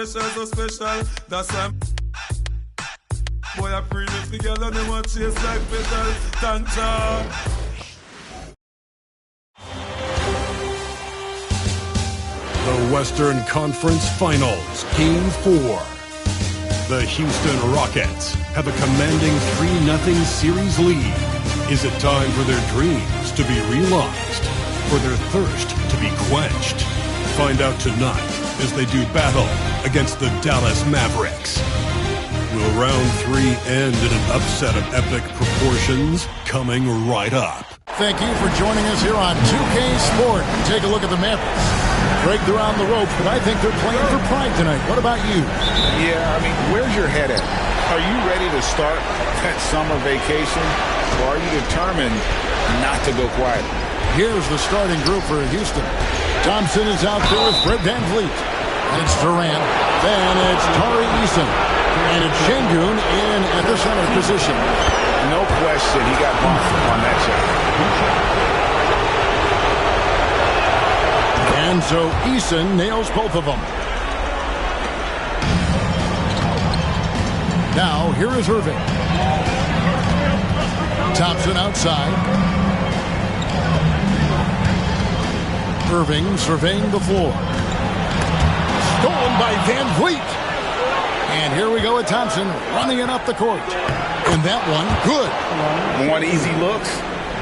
special, so special. That's why boy, I bring it together and they want to chase like petal. Tanja. The Western Conference Finals, Game 4. The Houston Rockets have a commanding 3-0 series lead. Is it time for their dreams to be realized? For their thirst to be quenched? Find out tonight as they do battle against the Dallas Mavericks. Will round 3 end in an upset of epic proportions? Coming right up. Thank you for joining us here on 2K Sport. Take a look at the Mavericks. Break around the ropes, but I think they're playing for pride tonight. What about you? Yeah, I mean, where's your head at? Are you ready to start that summer vacation, or are you determined not to go quiet? Here's the starting group for Houston. Thompson is out there with Fred VanVleet. And it's Durant. Then it's Tari Eason. And it's Şengün in at the center position. No question, he got bumped on that shot. And so Eason nails both of them. Now, here is Irving. Thompson outside. Irving surveying the floor. Stolen by VanVleet. And here we go with Thompson running it up the court. And that one, good. Want easy looks?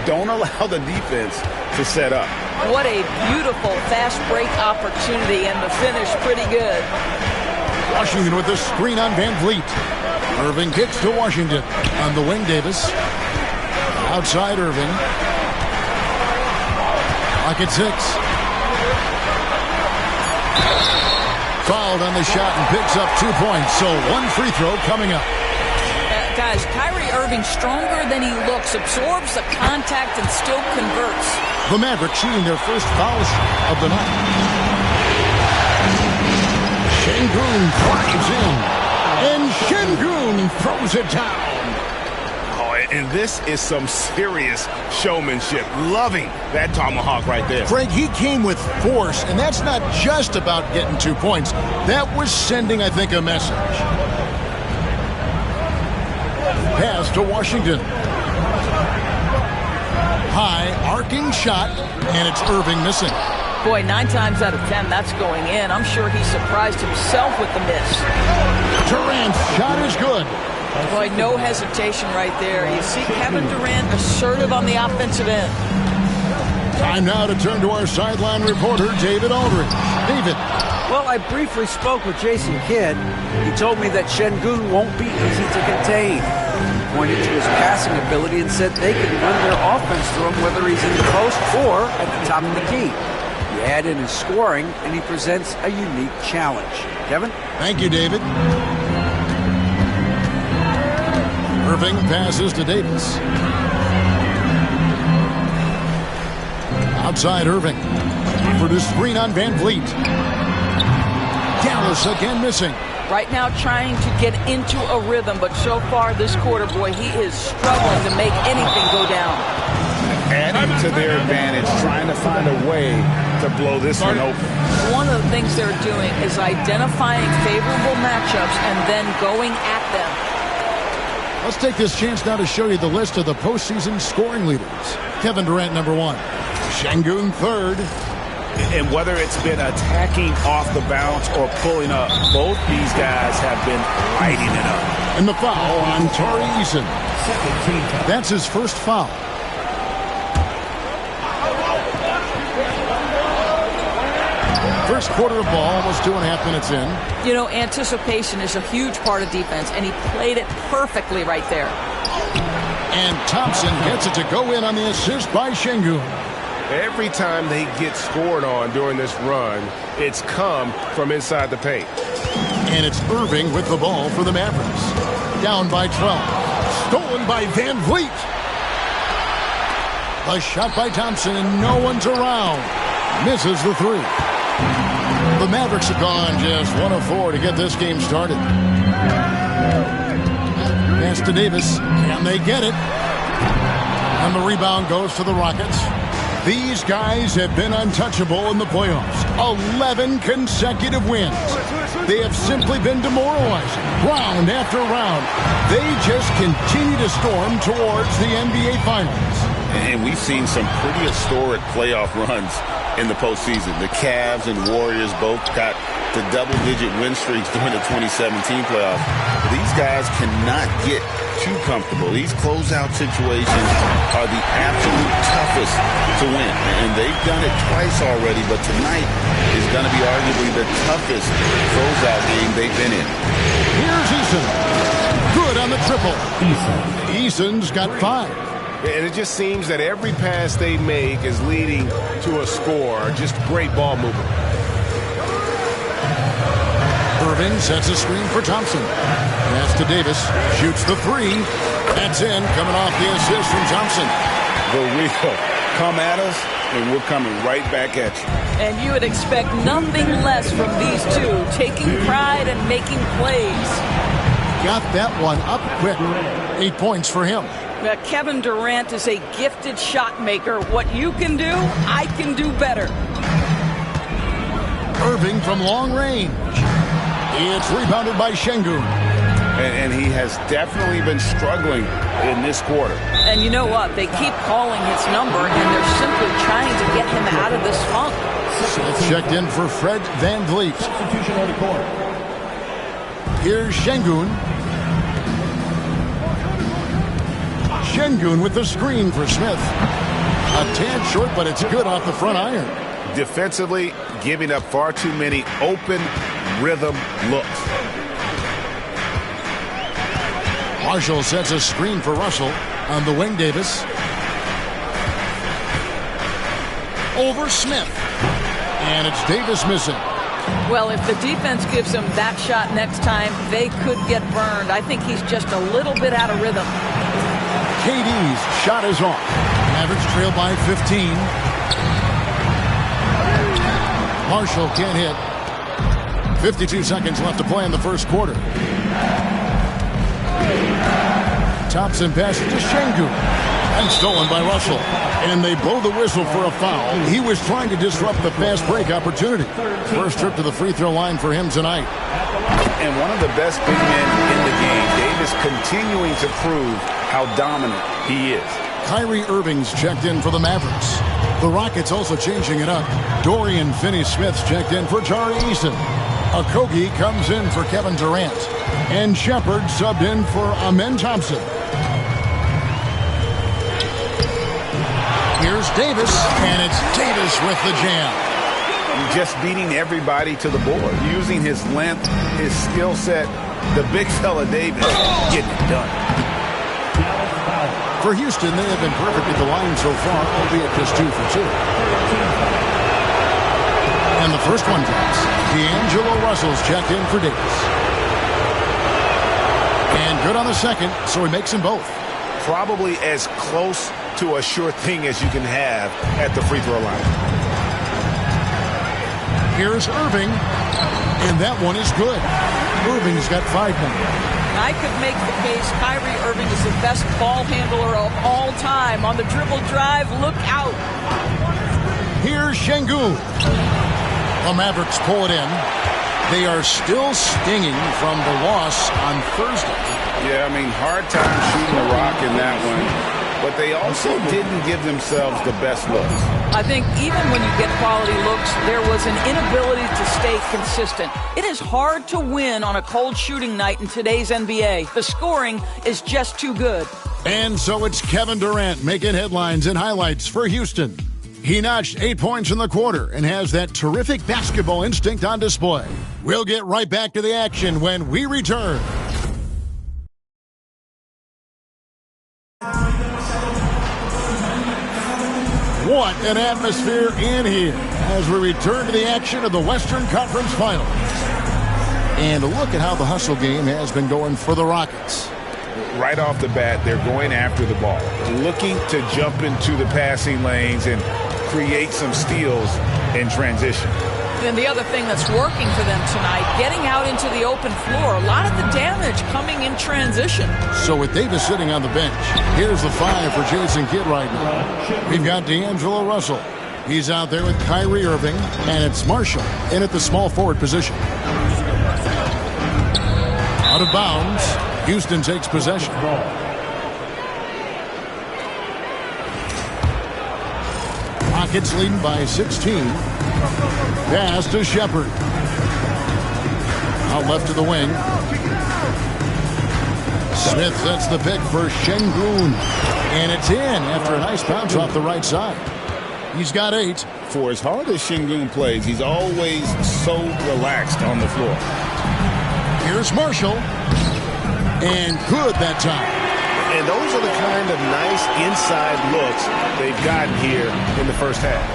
Don't allow the defense to set up. What a beautiful fast break opportunity, and the finish pretty good. Washington with the screen on VanVleet. Irving kicks to Washington. On the wing, Davis. Outside Irving. Lock at 6. Fouled on the shot and picks up 2 points. So one free throw coming up. Guys, Kyrie Irving stronger than he looks, absorbs the contact and still converts. The Mavericks shooting their first foul shot of the night. Şengün drives in. And Şengün throws it down. Oh, and this is some serious showmanship. Loving that tomahawk right there. Craig, he came with force, and that's not just about getting 2 points. That was sending, I think, a message. Pass to Washington. High, arcing shot, and it's Irving missing. Boy, 9 times out of 10, that's going in. I'm sure he surprised himself with the miss. Durant's shot is good. Boy, no hesitation right there. You see Kevin Durant assertive on the offensive end. Time now to turn to our sideline reporter, David Aldridge. David. Well, I briefly spoke with Jason Kidd. He told me that Şengün won't be easy to contain. He pointed to his passing ability and said they can run their offense through him whether he's in the post or at the top of the key. You add in his scoring, and he presents a unique challenge. Kevin? Thank you, David. Irving passes to Davis. Outside Irving. For the screen on VanVleet. Dallas again missing. Right now trying to get into a rhythm, but so far this quarter, boy, he is struggling to make anything go down. Adding to their advantage, trying to find a way to blow this one open. One of the things they're doing is identifying favorable matchups and then going at them. Let's take this chance now to show you the list of the postseason scoring leaders. Kevin Durant, number 1. Şengün, 3rd. And whether it's been attacking off the bounce or pulling up, both these guys have been lighting it up. And the foul on Tari Eason. That's his first foul. First quarter of ball, almost 2.5 minutes in. You know, anticipation is a huge part of defense, and he played it perfectly right there. And Thompson gets it to go in on the assist by Şengün. Every time they get scored on during this run, it's come from inside the paint. And it's Irving with the ball for the Mavericks. Down by 12. Stolen by VanVleet. A shot by Thompson, and no one's around. Misses the 3. The Mavericks have gone just 1 of 4 to get this game started. Pass to Davis. Can they get it? And the rebound goes to the Rockets. These guys have been untouchable in the playoffs. 11 consecutive wins. They have simply been demoralizing, round after round. They just continue to storm towards the NBA Finals. And we've seen some pretty historic playoff runs in the postseason. The Cavs and Warriors both got the double-digit win streaks during the 2017 playoffs. These guys cannot get too comfortable. These closeout situations are the absolute toughest to win. And they've done it twice already, but tonight is going to be arguably the toughest closeout game they've been in. Here's Eason. Good on the triple. Eason's got 5. And it just seems that every pass they make is leading to a score. Just great ball movement. Irving sets a screen for Thompson. Pass to Davis. Shoots the 3. That's in. Coming off the assist from Thompson. The real come at us, and we're coming right back at you. And you would expect nothing less from these two, taking pride and making plays. Got that one up quick. 8 points for him. Kevin Durant is a gifted shot maker. What you can do, I can do better. Irving from long range. It's rebounded by Şengün. And he has definitely been struggling in this quarter. And you know what? They keep calling his number, and they're simply trying to get him out of this funk. Smith checked in for Fred VanVleet. Here's Şengün. Şengün with the screen for Smith. A tad short, but it's good off the front iron. Defensively, giving up far too many open rhythm looks. Marshall sets a screen for Russell on the wing. Davis. Over Smith. And it's Davis missing. Well, if the defense gives him that shot next time, they could get burned. I think he's just a little bit out of rhythm. KD's shot is off. Mavericks trail by 15. Marshall can't hit. 52 seconds left to play in the first quarter. Thompson passes to Şengün. And stolen by Russell. And they blow the whistle for a foul. He was trying to disrupt the fast break opportunity. First trip to the free throw line for him tonight. And one of the best big men in the game. Davis continuing to prove how dominant he is. Kyrie Irving's checked in for the Mavericks. The Rockets also changing it up. Dorian Finney-Smith's checked in for Tari Eason. Okogie comes in for Kevin Durant. And Shepard subbed in for Amen Thompson. Here's Davis, and it's Davis with the jam. Just beating everybody to the board. Using his length, his skill set. The big fella Davis getting it done. For Houston, they have been perfect at the line so far, albeit just 2 for 2. And the first one drops. D'Angelo Russell's checked in for Davis. And good on the second, so he makes them both. Probably as close to a sure thing as you can have at the free throw line. Here's Irving, and that one is good. Irving's got 5 more. I could make the case Kyrie Irving is the best ball handler of all time. On the dribble drive, look out. Here's Şengün. The Mavericks pull it in. They are still stinging from the loss on Thursday. Yeah, I mean, hard time shooting the rock in that one. But they also didn't give themselves the best looks. I think even when you get quality looks, there was an inability to stay consistent. It is hard to win on a cold shooting night in today's NBA. The scoring is just too good. And so it's Kevin Durant making headlines and highlights for Houston. He notched 8 points in the quarter and has that terrific basketball instinct on display. We'll get right back to the action when we return. What an atmosphere in here as we return to the action of the Western Conference Finals. And look at how the hustle game has been going for the Rockets. Right off the bat, they're going after the ball, looking to jump into the passing lanes and create some steals in transition. And the other thing that's working for them tonight, getting out into the open floor. A lot of the damage coming in transition. So with Davis sitting on the bench, here's the 5 for Jason Kidd right now. We've got D'Angelo Russell. He's out there with Kyrie Irving, and it's Marshall in at the small forward position. Out of bounds. Houston takes possession. Rockets leading by 16. Pass to Shepard. Out left to the wing. Smith sets the pick for Şengün. And it's in after a nice bounce off the right side. He's got 8. For as hard as Şengün plays, he's always so relaxed on the floor. Here's Marshall. And good that time. And those are the kind of nice inside looks they've gotten here in the first half.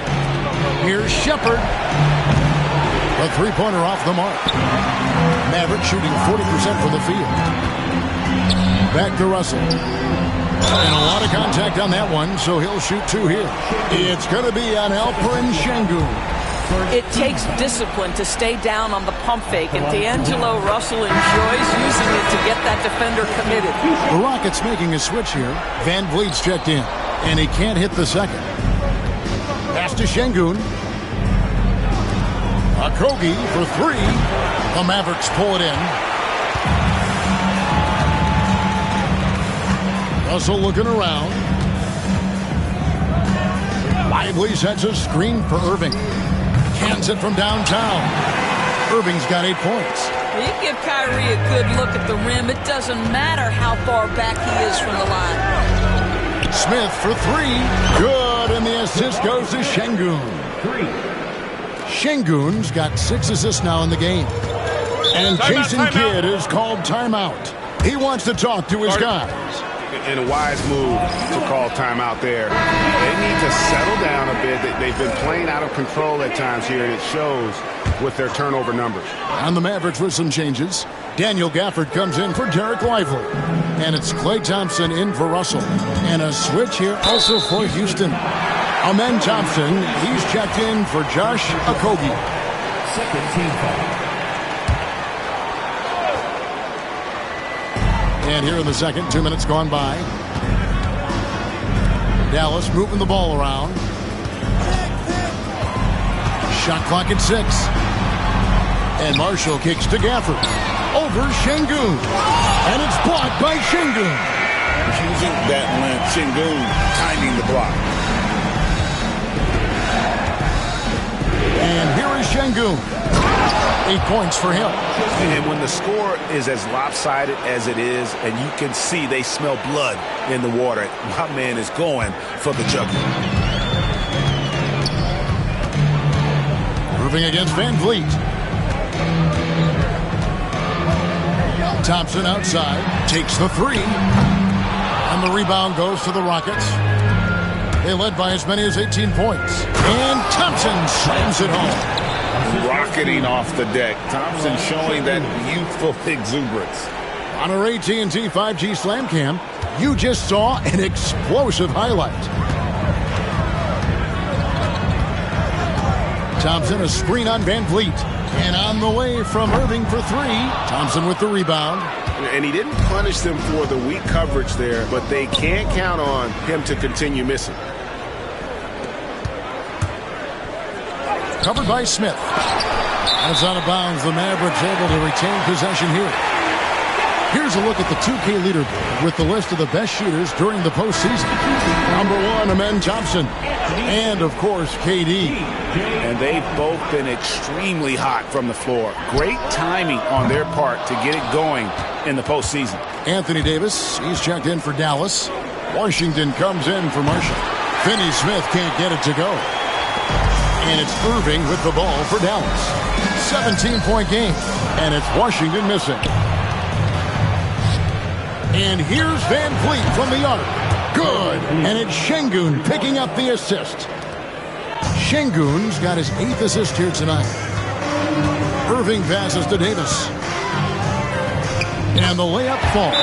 Here's Shepard. A three-pointer off the mark. Maverick shooting 40% from the field. Back to Russell. And a lot of contact on that one, so he'll shoot 2 here. It's going to be on Alperen Şengün. It takes discipline to stay down on the pump fake, and D'Angelo Russell enjoys using it to get that defender committed. The Rockets making a switch here. Van Vliet's checked in, and he can't hit the second. Pass to Şengün. Okogie for 3. The Mavericks pull it in. Russell looking around. Lively sets a screen for Irving. Cans it from downtown. Irving's got 8 points. You give Kyrie a good look at the rim. It doesn't matter how far back he is from the line. Smith for 3. Good, and the assist goes to Şengün. Şengün's got 6 assists now in the game. And Jason Kidd is called timeout. He wants to talk to his guys. And a wise move to call timeout there. They need to settle down a bit. They've been playing out of control at times here, and it shows with their turnover numbers. On the Mavericks with some changes. Daniel Gafford comes in for Derek Lively. And it's Klay Thompson in for Russell. And a switch here also for Houston. Amen Thompson, he's checked in for Josh Okogie. Second team foul. And here in the second, 2 minutes gone by. Dallas moving the ball around. Shot clock at 6. And Marshall kicks to Gafford. Over Şengün. And it's blocked by Şengün. Using that length, Şengün timing the block. And here is Şengün. 8 points for him. And when the score is as lopsided as it is, and you can see they smell blood in the water, my man is going for the jugular. Moving against Van Vliet. Thompson outside. Takes the 3. And the rebound goes to the Rockets. They led by as many as 18 points. And Thompson slams it home. Rocketing off the deck. Thompson showing that youthful exuberance. On our AT&T 5G Slam Cam, you just saw an explosive highlight. Thompson, a screen on Van Vliet. And on the way from Irving for 3. Thompson with the rebound. And he didn't punish them for the weak coverage there, but they can't count on him to continue missing. Covered by Smith. That's out of bounds. The Mavericks able to retain possession here. Here's a look at the 2K leaderboard with the list of the best shooters during the postseason. Number 1, Amen Thompson. And, of course, KD. And they've both been extremely hot from the floor. Great timing on their part to get it going in the postseason. Anthony Davis, he's checked in for Dallas. Washington comes in for Marshall. Finney Smith can't get it to go. And it's Irving with the ball for Dallas. 17-point game. And it's Washington missing. And here's Van Vliet from the arc. Good. And it's Şengün picking up the assist. Şengün's got his 8th assist here tonight. Irving passes to Davis. And the layup falls.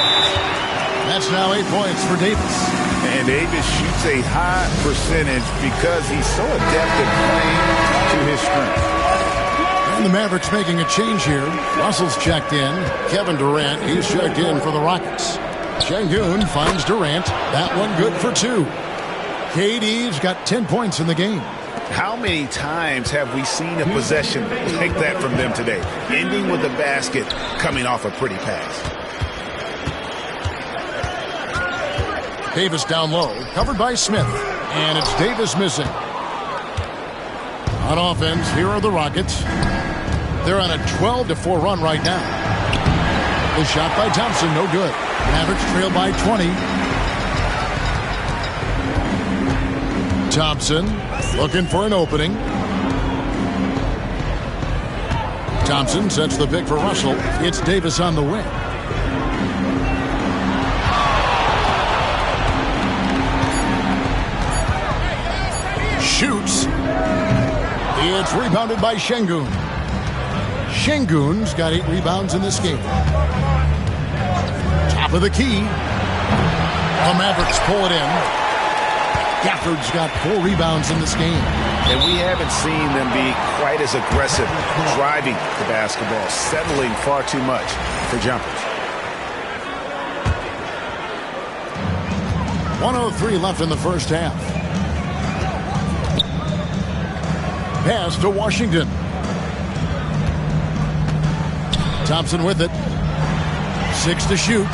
That's now 8 points for Davis. And Davis shoots a high percentage because he's so adept at playing to his strength. And the Mavericks making a change here. Russell's checked in. Kevin Durant, he's checked in for the Rockets. Şengün finds Durant. That one good for 2. KD's got 10 points in the game. How many times have we seen a possession like that from them today? Ending with a basket, coming off a pretty pass. Davis down low, covered by Smith. And it's Davis missing. On offense, here are the Rockets. They're on a 12-4 run right now. The shot by Thompson, no good. Mavericks trail by 20. Thompson looking for an opening. Thompson sets the pick for Russell. It's Davis on the wing. Shoots. It's rebounded by Şengün. Şengün's got 8 rebounds in this game. Top of the key. The Mavericks pull it in. Gafford's got 4 rebounds in this game. And we haven't seen them be quite as aggressive driving the basketball, settling far too much for jumpers. 1:03 left in the first half. Pass to Washington. Thompson with it. 6 to shoot.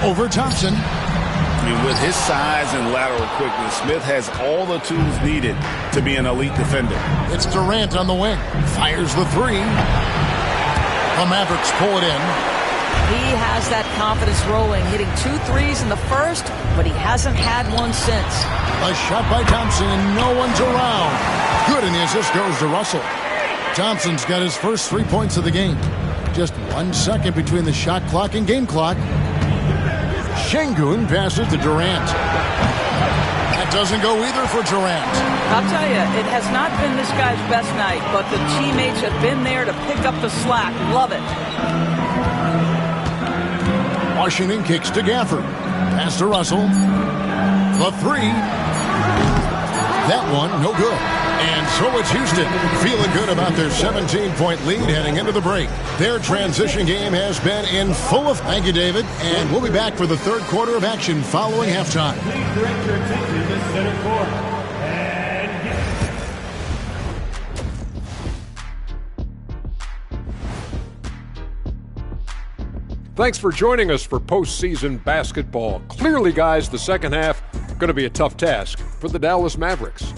Over Thompson. I mean, with his size and lateral quickness, Smith has all the tools needed to be an elite defender. It's Durant on the wing. Fires the 3. The Mavericks pull it in. He has that confidence rolling, hitting 2 threes in the first, but he hasn't had one since. A shot by Thompson, and no one's around. Good, and the assist goes to Russell. Thompson's got his first 3 points of the game. Just 1 second between the shot clock and game clock. Şengün passes to Durant. That doesn't go either for Durant. I'll tell you, it has not been this guy's best night, but the teammates have been there to pick up the slack. Love it. Washington kicks to Gafford. Pass to Russell. The 3. That one, no good. And so it's Houston, feeling good about their 17-point lead heading into the break. Their transition game has been in full effect. Thank you, David. And we'll be back for the third quarter of action following halftime. Thanks for joining us for postseason basketball. Clearly, guys, the second half going to be a tough task for the Dallas Mavericks.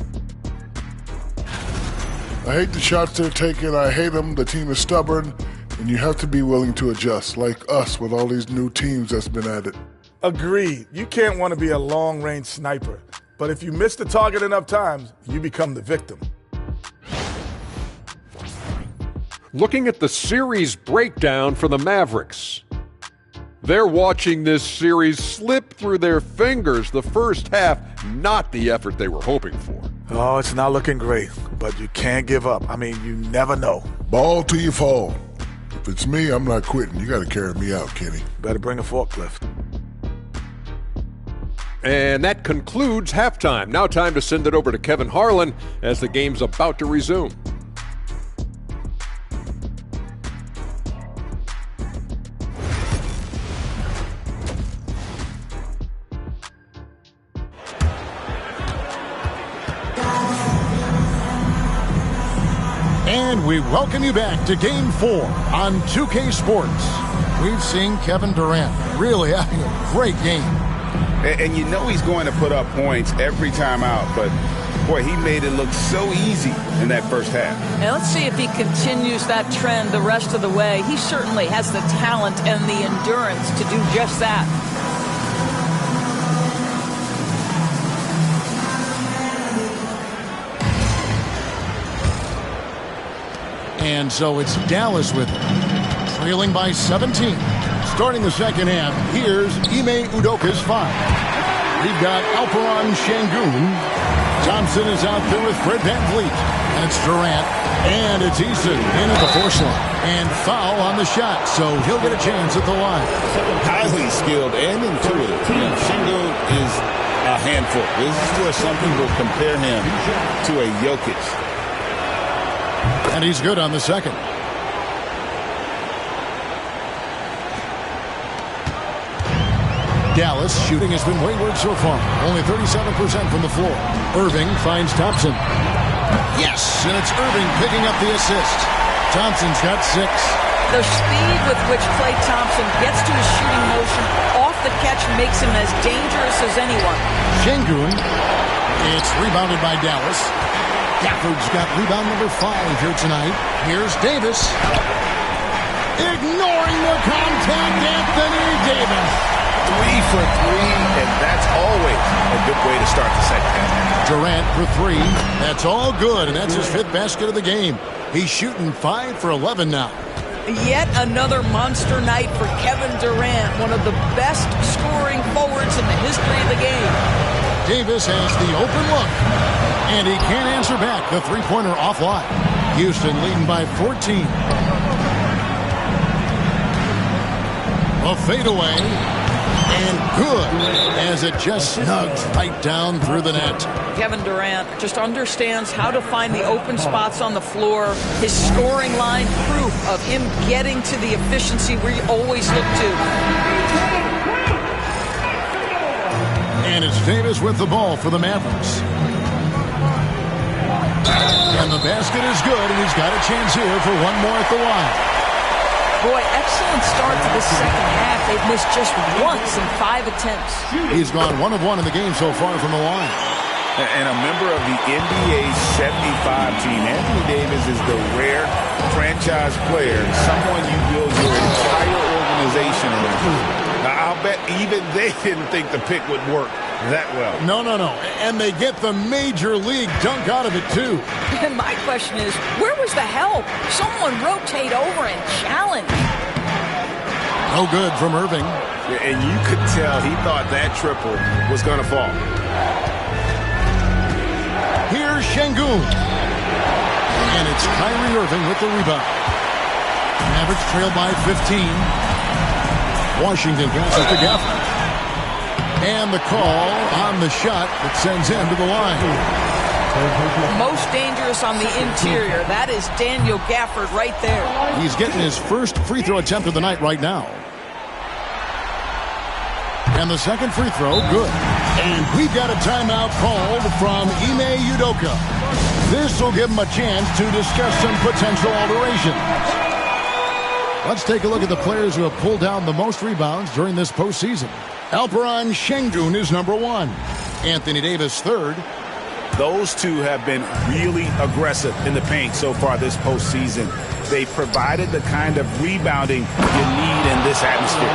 I hate the shots they're taking. I hate them. The team is stubborn, and you have to be willing to adjust, like us with all these new teams that's been added. Agreed. You can't want to be a long-range sniper, but if you miss the target enough times, you become the victim. Looking at the series breakdown for the Mavericks. They're watching this series slip through their fingers. The first half, not the effort they were hoping for. Oh, it's not looking great, but you can't give up. I mean, you never know. Ball till you fall. If it's me, I'm not quitting. You got to carry me out, Kenny. Better bring a forklift. And that concludes halftime. Now time to send it over to Kevin Harlan as the game's about to resume. And we welcome you back to Game 4 on 2K Sports. We've seen Kevin Durant really having a great game. And you know he's going to put up points every time out, but boy, he made it look so easy in that first half. Now let's see if he continues that trend the rest of the way. He certainly has the talent and the endurance to do just that. And so it's Dallas with it, trailing by 17. Starting the second half, here's Ime Udoka's foul. We've got Alperen Şengün. Thompson is out there with Fred VanVleet. That's Durant. And it's Eason in at the force line. And foul on the shot, so he'll get a chance at the line. Highly skilled and intuitive. Şengün is a handful. This is where some people compare him to a Jokic. And he's good on the second. Dallas shooting has been wayward so far. Only 37% from the floor. Irving finds Thompson. Yes, and it's Irving picking up the assist. Thompson's got 6. The speed with which Klay Thompson gets to his shooting motion off the catch makes him as dangerous as anyone. Şengün. It's rebounded by Dallas. Gafford's got rebound number 5 here tonight. Here's Davis. Ignoring the contact, Anthony Davis. 3 for 3, and that's always a good way to start the second half. Durant for 3. That's all good, and that's his 5th basket of the game. He's shooting 5 for 11 now. Yet another monster night for Kevin Durant, one of the best scoring forwards in the history of the game. Davis has the open look, and he can't answer back the three-pointer offline. Houston leading by 14. A fadeaway, and good, as it just snugs right down through the net. Kevin Durant just understands how to find the open spots on the floor. His scoring line, proof of him getting to the efficiency we always look to. And it's Davis with the ball for the Mavericks. And the basket is good, and he's got a chance here for one more at the line. Boy, excellent start to the second half. They've missed just once in 5 attempts. He's gone 1 of 1 in the game so far from the line. And a member of the NBA 75 team, Anthony Davis is the rare franchise player, someone you build your entire organization around. Now, I'll bet even they didn't think the pick would work that well. No. And they get the major league dunk out of it, too. And my question is, where was the help? Someone rotate over and challenge. No good from Irving. Yeah, and you could tell he thought that triple was going to fall. Here's Şengün. And it's Kyrie Irving with the rebound. Mavericks trail by 15. Washington passes to Gafford. And the call on the shot that sends him to the line. Most dangerous on the interior. That is Daniel Gafford right there. He's getting his first free throw attempt of the night right now. And the second free throw, good. And we've got a timeout called from Ime Udoka. This will give him a chance to discuss some potential alterations. Let's take a look at the players who have pulled down the most rebounds during this postseason. Alperen Şengün is number 1. Anthony Davis third. Those two have been really aggressive in the paint so far this postseason. They provided the kind of rebounding you need in this atmosphere.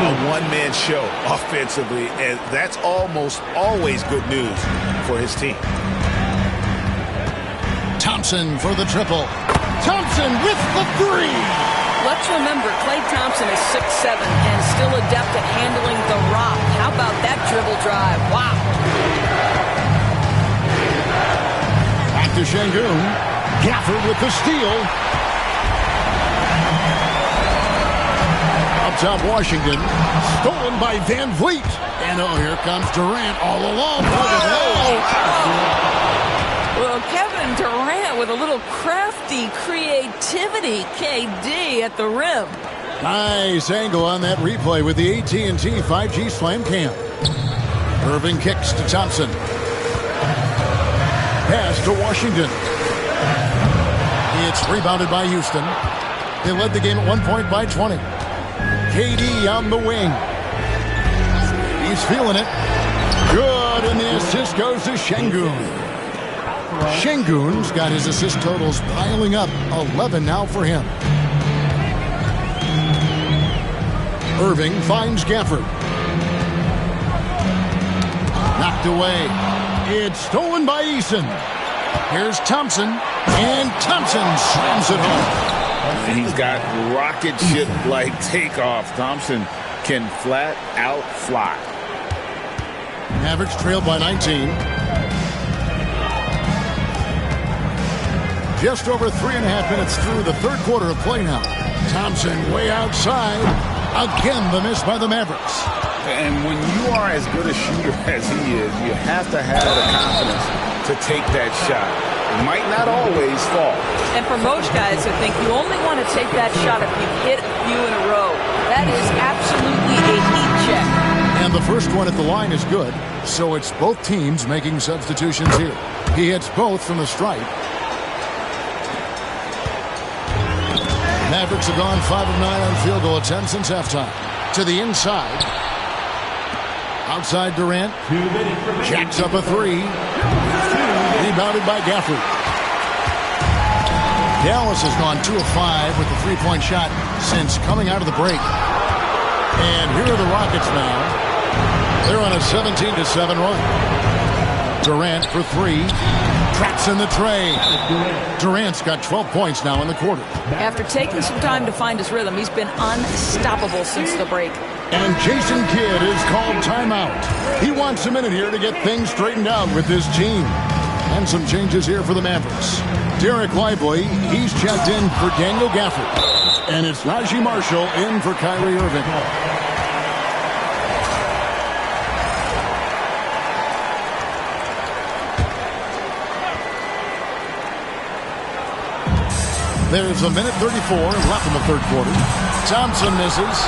A one-man show offensively, and that's almost always good news for his team. Thompson for the triple. Thompson with the 3. Let's remember, Klay Thompson is 6'7" and still adept at handling the rock. How about that dribble drive? Wow. Back to Şengün. Gafford with the steal. Up top, Washington. Stolen by Van Vliet. And here comes Durant all alone. Well, Kevin Durant with a little crafty creativity, KD at the rim. Nice angle on that replay with the AT&T 5G Slam Cam. Irving kicks to Thompson. Pass to Washington. It's rebounded by Houston. They led the game at 1 point by 20. KD on the wing. He's feeling it. Good, and the assist goes to Şengün. Şengün's got his assist totals piling up. 11 now for him. Irving finds Gafford. Knocked away. It's stolen by Eason. Here's Thompson. And Thompson slams it home. And he's got rocket ship-like takeoff. Thompson can flat out fly. Mavericks trail by 19. Just over 3.5 minutes through the third quarter of play now. Thompson way outside. Again, the miss by the Mavericks. And when you are as good a shooter as he is, you have to have the confidence to take that shot. It might not always fall. And for most guys, I think you only want to take that shot if you hit a few in a row. That is absolutely a heat check. And the first one at the line is good, so it's both teams making substitutions here. He hits both from the stripe. Mavericks have gone 5 of 9 on field goal attempts since halftime. To the inside. Outside Durant. Jacks up a three. Rebounded by Gafford. Dallas has gone 2 of 5 with the three-point shot since coming out of the break. And here are the Rockets now. They're on a 17-7 run. Durant for three. Traps in the tray. Durant's got 12 points now in the quarter. After taking some time to find his rhythm, he's been unstoppable since the break. And Jason Kidd is called timeout. He wants a minute here to get things straightened out with his team. And some changes here for the Mavericks. Derek Lively, he's checked in for Daniel Gafford. And it's Najee Marshall in for Kyrie Irving. There's a minute 34 left in the third quarter. Thompson misses.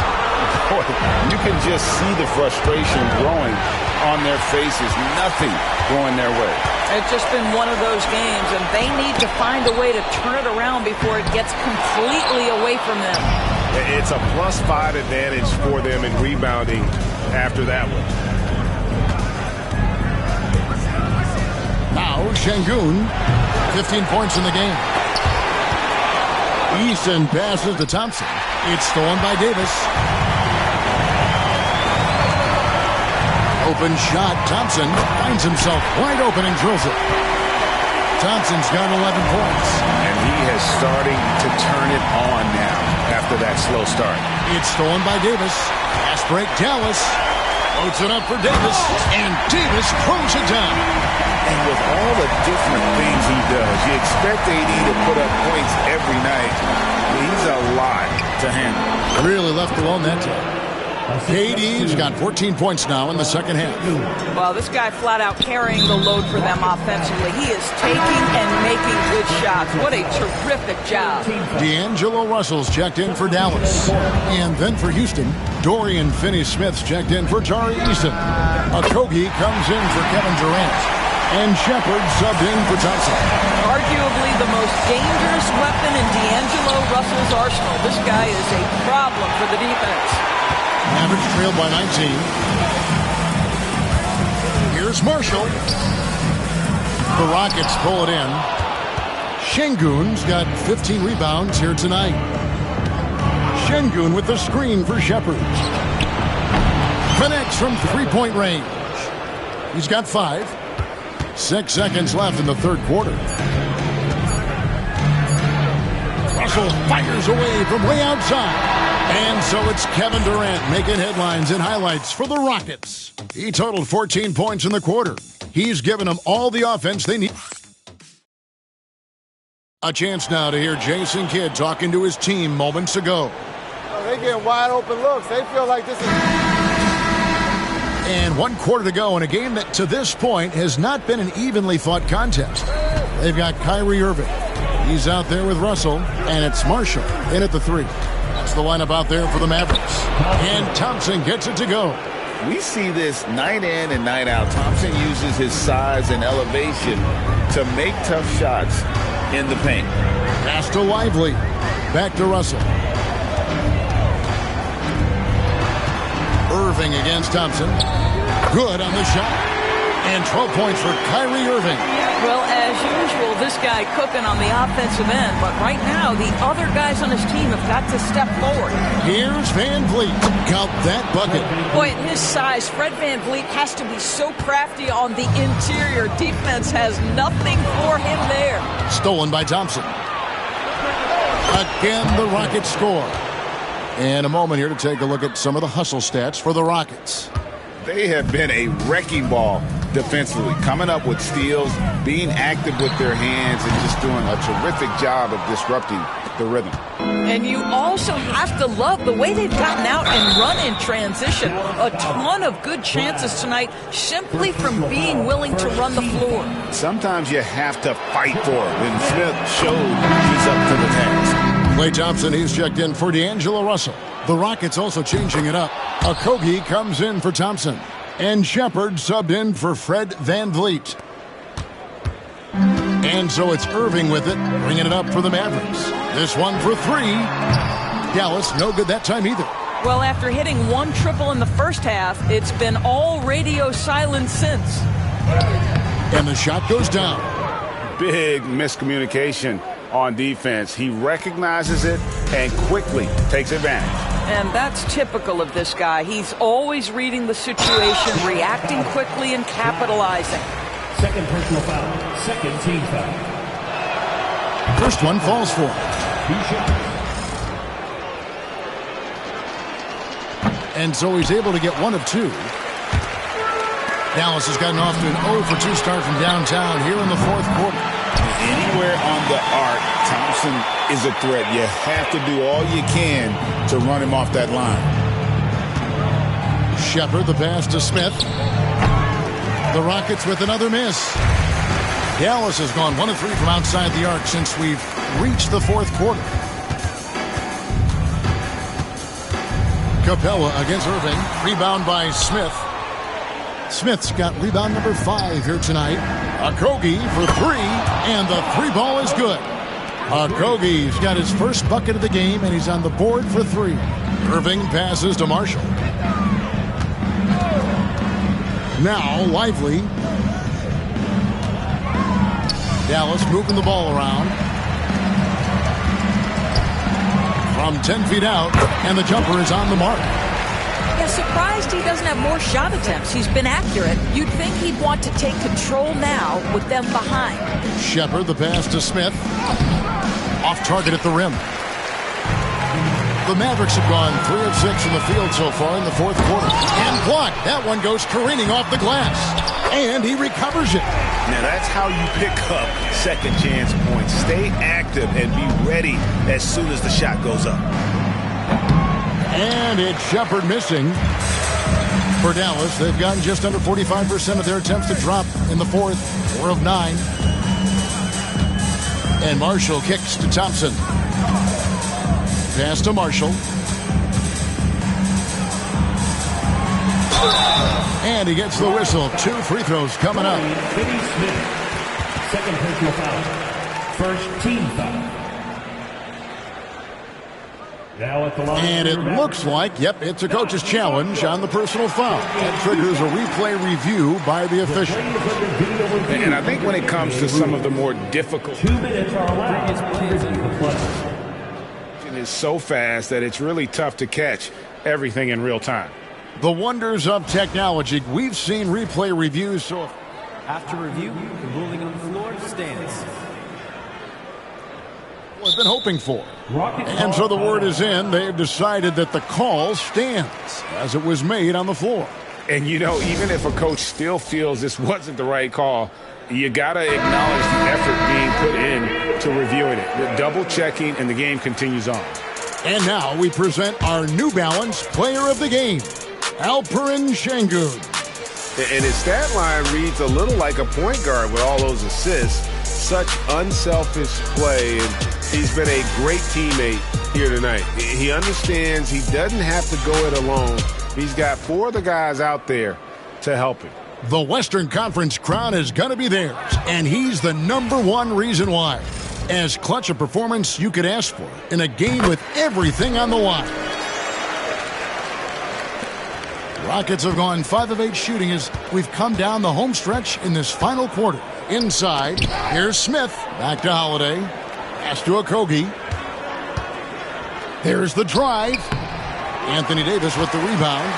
Boy, you can just see the frustration growing on their faces. Nothing going their way. It's just been one of those games, and they need to find a way to turn it around before it gets completely away from them. It's a +5 advantage for them in rebounding after that one. Now Şengün, 15 points in the game. Easton passes to Thompson. It's stolen by Davis. Open shot. Thompson finds himself wide open and drills it. Thompson's got 11 points. And he has starting to turn it on now after that slow start. It's stolen by Davis. Fast break Dallas. Loads it up for Davis. And Davis throws it down. And with all the different things he does, you expect AD to put up points every night. He's a lot to handle. Really left alone that time. KD's got 14 points now in the second half. Well, this guy flat out carrying the load for them offensively. He is taking and making good shots. What a terrific job. D'Angelo Russell's checked in for Dallas. And then for Houston, Dorian Finney-Smith's checked in for Tari Eason. Okogie comes in for Kevin Durant. And Shepard subbed in for Thompson. Arguably the most dangerous weapon in D'Angelo Russell's arsenal. This guy is a problem for the defense. Mavericks trailed by 19. Here's Marshall. The Rockets pull it in. Şengün's got 15 rebounds here tonight. Şengün with the screen for Shepard. Connects from three-point range. He's got 5. 6 seconds left in the third quarter. Russell fires away from way outside. And so it's Kevin Durant making headlines and highlights for the Rockets. He totaled 14 points in the quarter. He's given them all the offense they need. A chance now to hear Jason Kidd talking to his team moments ago. They getting wide open looks. They feel like this is... And 1 quarter to go in a game that to this point has not been an evenly fought contest. They've got Kyrie Irving. He's out there with Russell, and it's Marshall in at the 3. That's the lineup out there for the Mavericks. And Thompson gets it to go. We see this night in and night out. Thompson uses his size and elevation to make tough shots in the paint. Pass to Lively. Back to Russell. Irving against Thompson. Good on the shot. And 12 points for Kyrie Irving. Well, as usual, this guy cooking on the offensive end. But right now, the other guys on his team have got to step forward. Here's Van Vliet. Count that bucket. Boy, at his size, Fred Van Vliet has to be so crafty on the interior. Defense has nothing for him there. Stolen by Thompson. Again, the Rockets score. And a moment here to take a look at some of the hustle stats for the Rockets. They have been a wrecking ball defensively, coming up with steals, being active with their hands, and just doing a terrific job of disrupting the rhythm. And you also have to love the way they've gotten out and run in transition. A ton of good chances tonight simply from being willing to run the floor. Sometimes you have to fight for it, and Smith showed he's up to the task. Klay Thompson, he's checked in for D'Angelo Russell. The Rockets also changing it up. Okogie comes in for Thompson. And Shepard subbed in for Fred VanVleet. And so it's Irving with it, bringing it up for the Mavericks. This one for three. Dallas, no good that time either. Well, after hitting one triple in the first half, it's been all radio silence since. And the shot goes down. Big miscommunication on defense. He recognizes it and quickly takes advantage. And that's typical of this guy. He's always reading the situation, reacting quickly, and capitalizing. Second personal foul. Second team foul. First one falls for him. And so he's able to get one of two. Dallas has gotten off to an 0-for-2 start from downtown here in the fourth quarter. Anywhere on the arc, Thompson is a threat. You have to do all you can to run him off that line. Shepard, the pass to Smith. The Rockets with another miss. Dallas has gone 1 of 3 from outside the arc since we've reached the fourth quarter. Capella against Irving. Rebound by Smith. Smith's got rebound number 5 here tonight. Okogie for 3, and the 3 ball is good. Okogie's got his first bucket of the game, and he's on the board for 3. Irving passes to Marshall. Now Lively. Dallas moving the ball around. From 10 feet out, and the jumper is on the mark. Yeah, surprised he doesn't have more shot attempts. He's been accurate. You'd think he'd want to take control now with them behind. Shepard, the pass to Smith. Off target at the rim. The Mavericks have gone 3 of 6 from the field so far in the fourth quarter. And blocked. That one goes careening off the glass. And he recovers it. Now that's how you pick up second chance points. Stay active and be ready as soon as the shot goes up. And it's Shepard missing for Dallas. They've gotten just under 45% of their attempts to drop in the fourth. 4 of 9. And Marshall kicks to Thompson. Pass to Marshall. And he gets the whistle. 2 free throws coming up. Finney Smith. Second personal foul. First team foul. Now at the line. And it looks like, yep, it's a coach's challenge on the personal foul. That triggers a replay review by the official. And I think when it comes to some of the more difficult 2 minutes are allowed. It is so fast that it's really tough to catch everything in real time. The wonders of technology. We've seen replay reviews. So after review, the ruling on the floor stands. We've been hoping for. And so the word is in. They've decided that the call stands as it was made on the floor. And, you know, even if a coach still feels this wasn't the right call, you got to acknowledge the effort being put in to reviewing it. The double checking, and the game continues on. And now we present our New Balance Player of the Game, Alperen Şengün. And his stat line reads a little like a point guard with all those assists. Such unselfish play, and he's been a great teammate here tonight. He understands he doesn't have to go it alone. He's got 4 of the guys out there to help him. The Western Conference crown is going to be theirs, and he's the #1 reason why. As clutch a performance you could ask for in a game with everything on the line. Rockets have gone 5 of 8 shooting as we've come down the home stretch in this final quarter. Inside, here's Smith. Back to Holiday. Pass to Okogie. There's the drive. Anthony Davis with the rebound.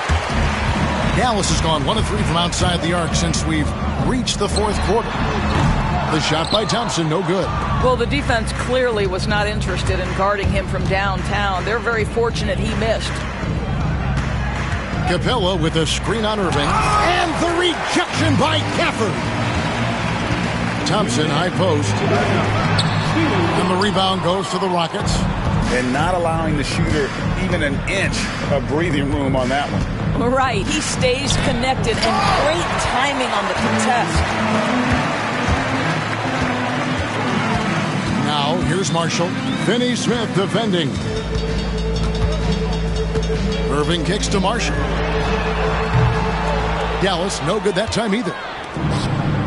Dallas has gone 1 of 3 from outside the arc since we've reached the fourth quarter. The shot by Thompson, no good. Well, the defense clearly was not interested in guarding him from downtown. They're very fortunate he missed. Capella with a screen on Irving. And the rejection by Gafford. Thompson, high post. And the rebound goes to the Rockets. And not allowing the shooter even an inch of breathing room on that one. Right, he stays connected, and great timing on the contest. Now Here's Marshall. Finney Smith defending. Irving kicks to Marshall. Dallas, no good that time either.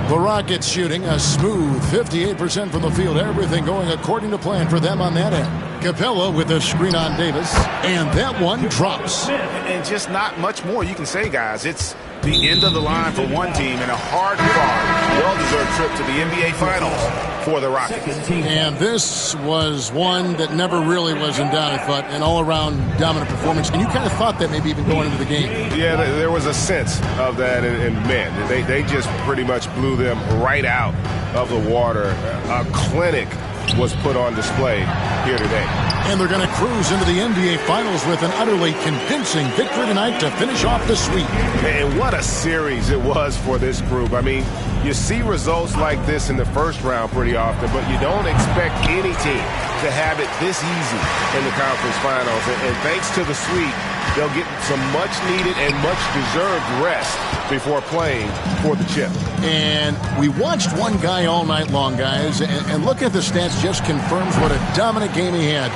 The Rockets shooting a smooth 58% from the field. Everything going according to plan for them on that end. Capella with a screen on Davis, and that one drops. And just not much more you can say, guys. It's the end of the line for one team and a hard-fought, well-deserved trip to the NBA Finals for the Rockets. And this was one that never really was in doubt, I thought, an all-around dominant performance. And you kind of thought that maybe even going into the game. Yeah, there was a sense of that, and man, they just pretty much blew them right out of the water. A clinic was put on display here today. And they're going to cruise into the NBA Finals with an utterly convincing victory tonight to finish off the sweep. And what a series it was for this group. I mean, you see results like this in the first round pretty often, but you don't expect any team to have it this easy in the conference finals. And thanks to the sweep, they'll get some much-needed and much-deserved rest before playing for the chip. And we watched one guy all night long, guys, and look at the stats just confirms what a dominant game he had.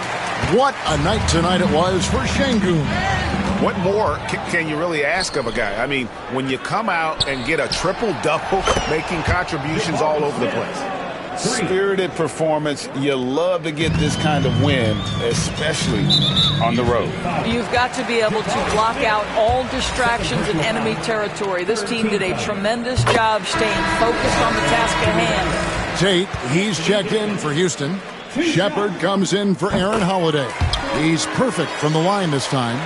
What a night tonight it was for Şengün. What more can you really ask of a guy? I mean, when you come out and get a triple-double, making contributions all over the place. Spirited performance. You love to get this kind of win, especially on the road. You've got to be able to block out all distractions in enemy territory. This team did a tremendous job staying focused on the task at hand. Tate, he's checked in for Houston. Shepard comes in for Aaron Holiday. He's perfect from the line this time.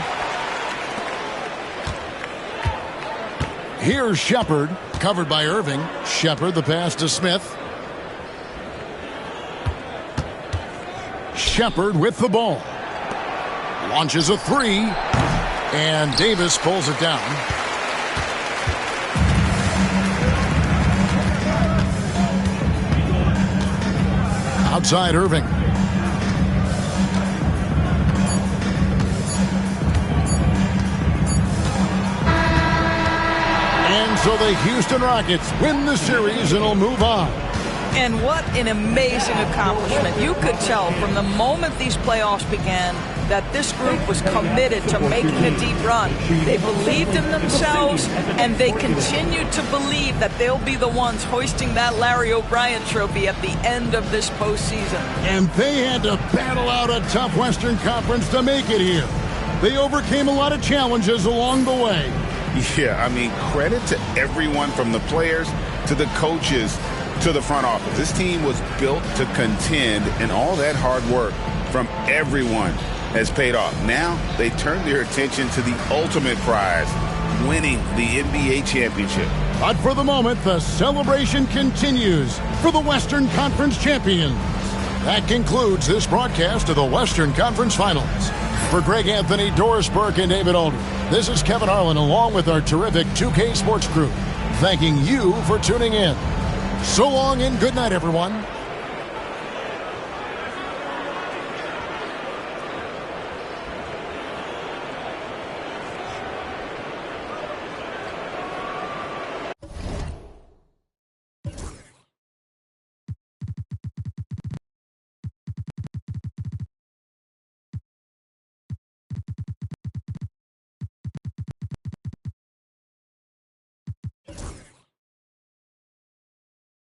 Here's Shepard, covered by Irving. Shepard, the pass to Smith. Shepard with the ball. Launches a three. And Davis pulls it down. Outside Irving. And so the Houston Rockets win the series and will move on. And what an amazing accomplishment. You could tell from the moment these playoffs began that this group was committed to making a deep run. They believed in themselves, and they continue to believe that they'll be the ones hoisting that Larry O'Brien trophy at the end of this postseason. And they had to battle out a tough Western Conference to make it here. They overcame a lot of challenges along the way. Yeah, I mean, credit to everyone from the players to the coaches to the front office. This team was built to contend, and all that hard work from everyone has paid off. Now they turn their attention to the ultimate prize, winning the NBA championship. But for the moment, the celebration continues for the Western Conference champions. That concludes this broadcast of the Western Conference Finals. For Greg Anthony, Doris Burke, and David Aldridge, this is Kevin Harlan along with our terrific 2K Sports crew, thanking you for tuning in. So long and good night, everyone.